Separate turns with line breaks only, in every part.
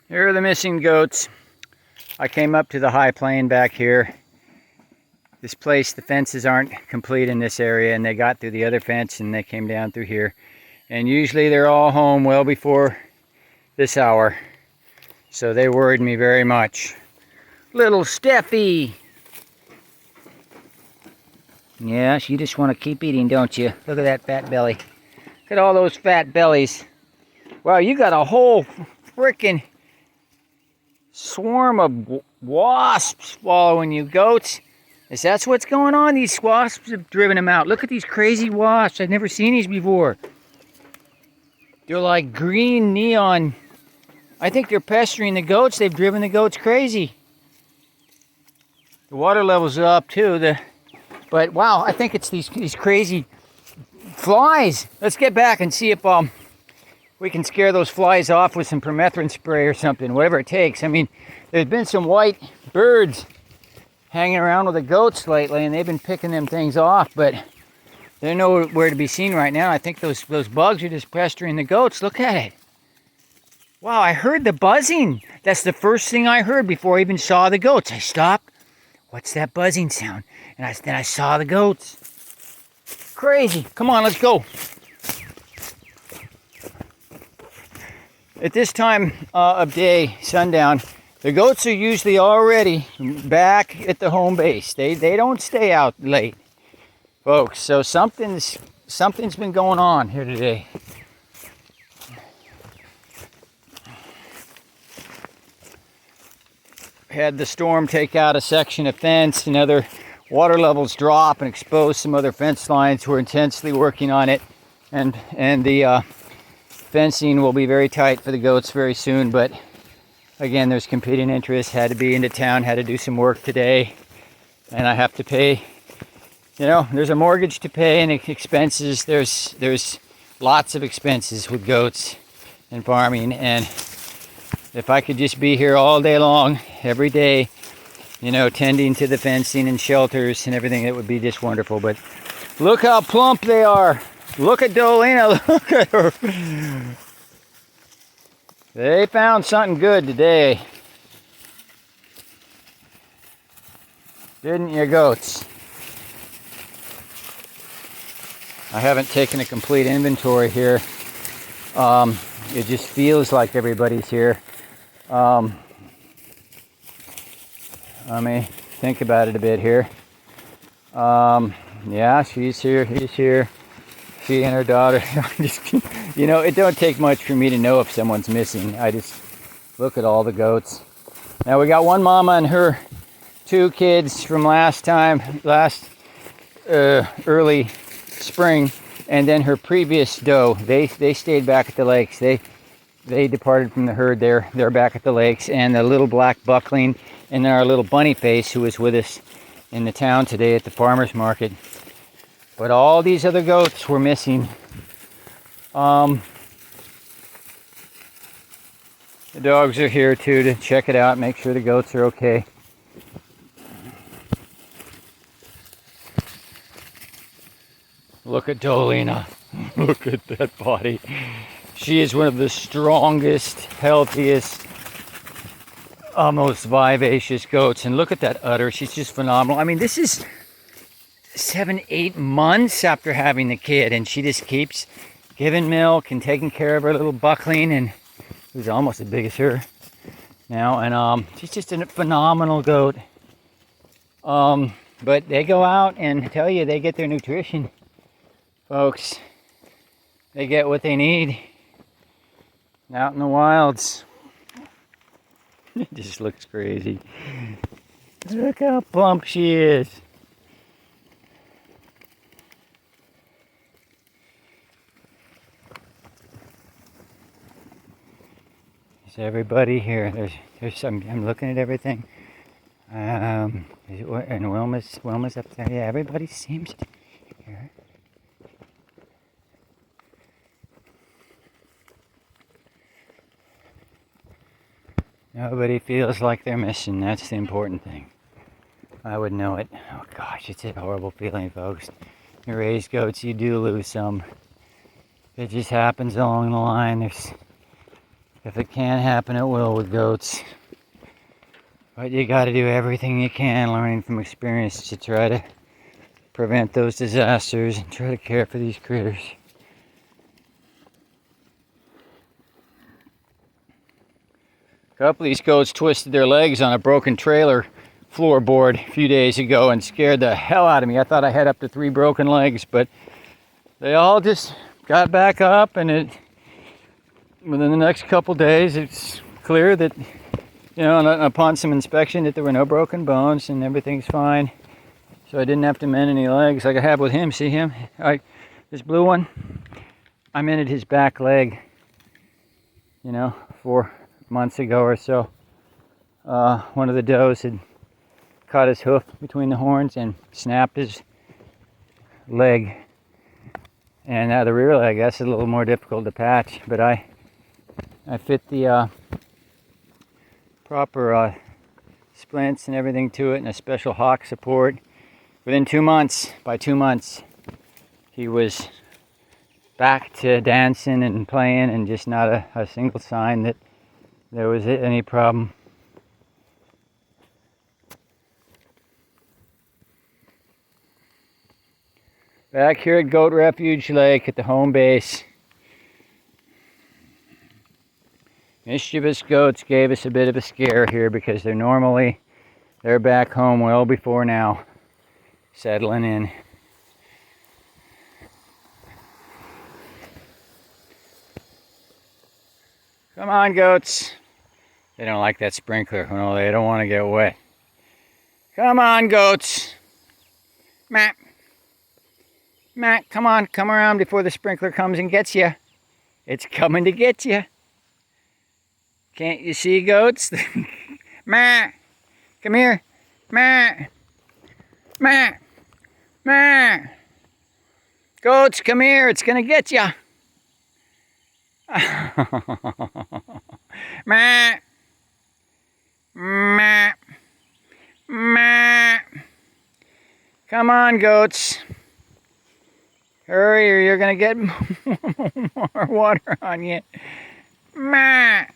Here are the missing goats. I came up to the high plain back here. This place, the fences aren't complete in this area, and they got through the other fence and they came down through here. And usually they're all home well before this hour. So they worried me very much. Little Steffi! Yes, you just want to keep eating, don't you? Look at that fat belly. Look at all those fat bellies. Wow, you got a whole frickin' swarm of wasps following you, goats. Is that what's going on? These wasps have driven them out. Look at these crazy wasps. I've never seen these before. They're like green neon. I think they're pestering the goats. They've driven the goats crazy. The water levels are up too. But wow, I think it's these crazy flies. Let's get back and see if we can scare those flies off with some permethrin spray or something, whatever it takes. I mean, there's been some white birds hanging around with the goats lately, and they've been picking them things off, but they're nowhere to be seen right now. I think those bugs are just pestering the goats. Look at it. Wow, I heard the buzzing. That's the first thing I heard before I even saw the goats. I stopped. What's that buzzing sound? And then I saw the goats. Crazy. Come on, let's go. At this time of day, sundown, the goats are usually already back at the home base. They don't stay out late, folks. So something's been going on here today. Had the storm take out a section of fence, and other water levels drop and expose some other fence lines. We're intensely working on it, and the fencing will be very tight for the goats very soon. But again, there's competing interests. Had to be into town, had to do some work today, and I have to pay. You know, there's a mortgage to pay and expenses. There's lots of expenses with goats and farming, and if I could just be here all day long, every day, you know, tending to the fencing and shelters and everything, it would be just wonderful. But look how plump they are. Look at Dolina, look at her. They found something good today. Didn't you, goats? I haven't taken a complete inventory here. It just feels like everybody's here. Let me think about it a bit here. Yeah, she's here, he's here. She and her daughter. You know, it don't take much for me to know if someone's missing. I just look at all the goats. Now we got one mama and her two kids from last early spring, and then her previous doe. They stayed back at the lakes. They departed from the herd. They're back at the lakes, and the little black buckling, and then our little bunny face who was with us in the town today at the farmer's market. But all these other goats were missing. The dogs are here too to check it out, make sure the goats are okay. Look at Dolina. Look at that body. She is one of the strongest, healthiest, most vivacious goats. And look at that udder. She's just phenomenal. I mean, this is 7-8 months after having the kid, and she just keeps giving milk and taking care of her little buckling, and who's almost as big as her now. And she's just a phenomenal goat. But they go out and tell you they get their nutrition, folks. They get what they need out in the wilds. It just looks crazy. Look how plump she is. Is everybody here? There's some. I'm looking at everything. And Wilma's up there. Yeah, everybody seems to be here. Nobody feels like they're missing. That's the important thing. I would know it. Oh gosh, it's a horrible feeling, folks. You raise goats, you do lose some. It just happens along the line. There's If it can happen, it will with goats. But you got to do everything you can, learning from experience to try to prevent those disasters and try to care for these critters. A couple of these goats twisted their legs on a broken trailer floorboard a few days ago and scared the hell out of me. I thought I had up to 3 broken legs, but they all just got back up, and within the next couple days it's clear that, you know, upon some inspection, that there were no broken bones and everything's fine. So I didn't have to mend any legs like I have with him. See him? This blue one, I mended his back leg, you know, 4 months ago or so. One of the does had caught his hoof between the horns and snapped his leg. And the rear leg, that's a little more difficult to patch, but I fit the proper splints and everything to it, and a special hock support. Within 2 months, by 2 months, he was back to dancing and playing, and just not a single sign that there was any problem. Back here at Goat Refuge Lake at the home base, mischievous goats gave us a bit of a scare here because they're back home well before now, settling in. Come on, goats. They don't like that sprinkler. No, they don't want to get wet. Come on, goats. Matt. Matt, come on. Come around before the sprinkler comes and gets you. It's coming to get you. Can't you see, goats? Matt. Come here. Matt. Matt. Matt. Goats, come here. It's going to get you. Matt. Matt. Matt. Come on, goats. Hurry or you're going to get more water on you. Matt.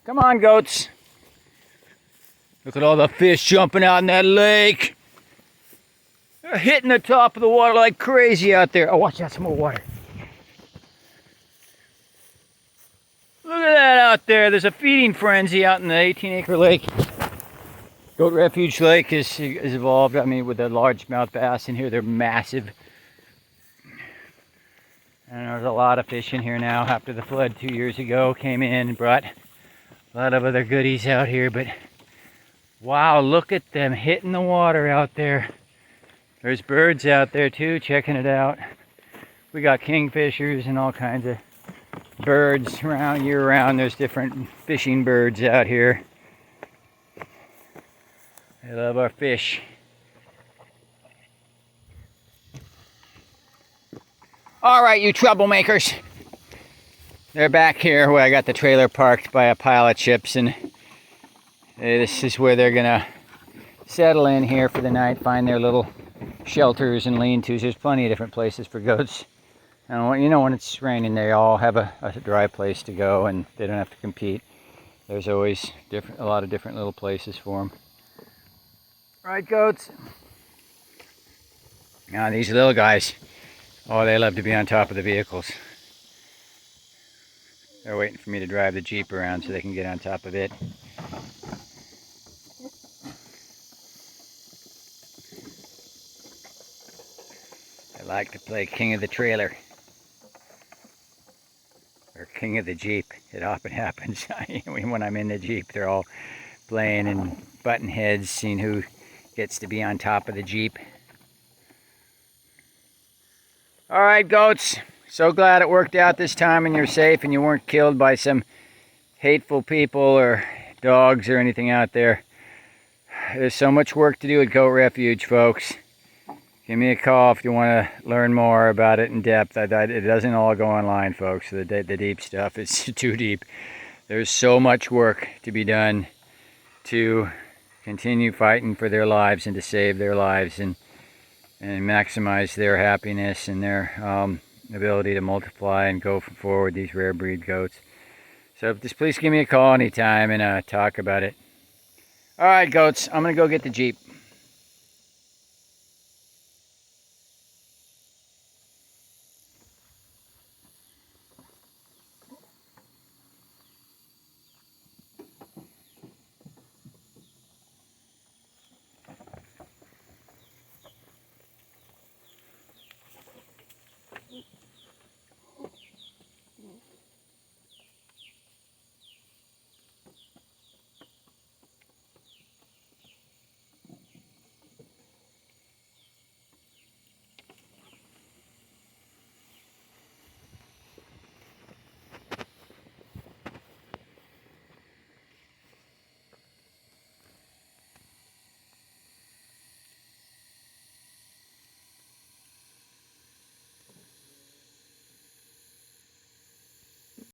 Come on, goats. Look at all the fish jumping out in that lake. They're hitting the top of the water like crazy out there. Oh, watch out, some more water. Look at that out there. There's a feeding frenzy out in the 18-acre lake. Goat Refuge Lake has evolved. I mean, with the largemouth bass in here, they're massive. And there's a lot of fish in here now after the flood 2 years ago came in and brought a lot of other goodies out here. But wow, look at them hitting the water out there. There's birds out there too, checking it out. We got kingfishers and all kinds of birds around year round. There's different fishing birds out here. I love our fish. All right, you troublemakers. They're back here where I got the trailer parked by a pile of chips, and this is where they're gonna settle in here for the night, find their little shelters and lean-tos. There's plenty of different places for goats. And you know, when it's raining, they all have a dry place to go, and they don't have to compete. There's always a lot of different little places for them. Right, goats? Now these little guys, oh, they love to be on top of the vehicles. They're waiting for me to drive the Jeep around so they can get on top of it. I like to play king of the trailer. Or king of the Jeep. It often happens. When I'm in the Jeep, they're all playing and butting heads, seeing who gets to be on top of the Jeep. All right, goats. So glad it worked out this time and you're safe and you weren't killed by some hateful people or dogs or anything out there. There's so much work to do at Goat Refuge, folks. Give me a call if you want to learn more about it in depth. It doesn't all go online, folks. The deep stuff is too deep. There's so much work to be done to continue fighting for their lives and to save their lives and maximize their happiness and their ability to multiply and go forward, these rare breed goats. So just please give me a call anytime and talk about it. All right, goats, I'm going to go get the Jeep.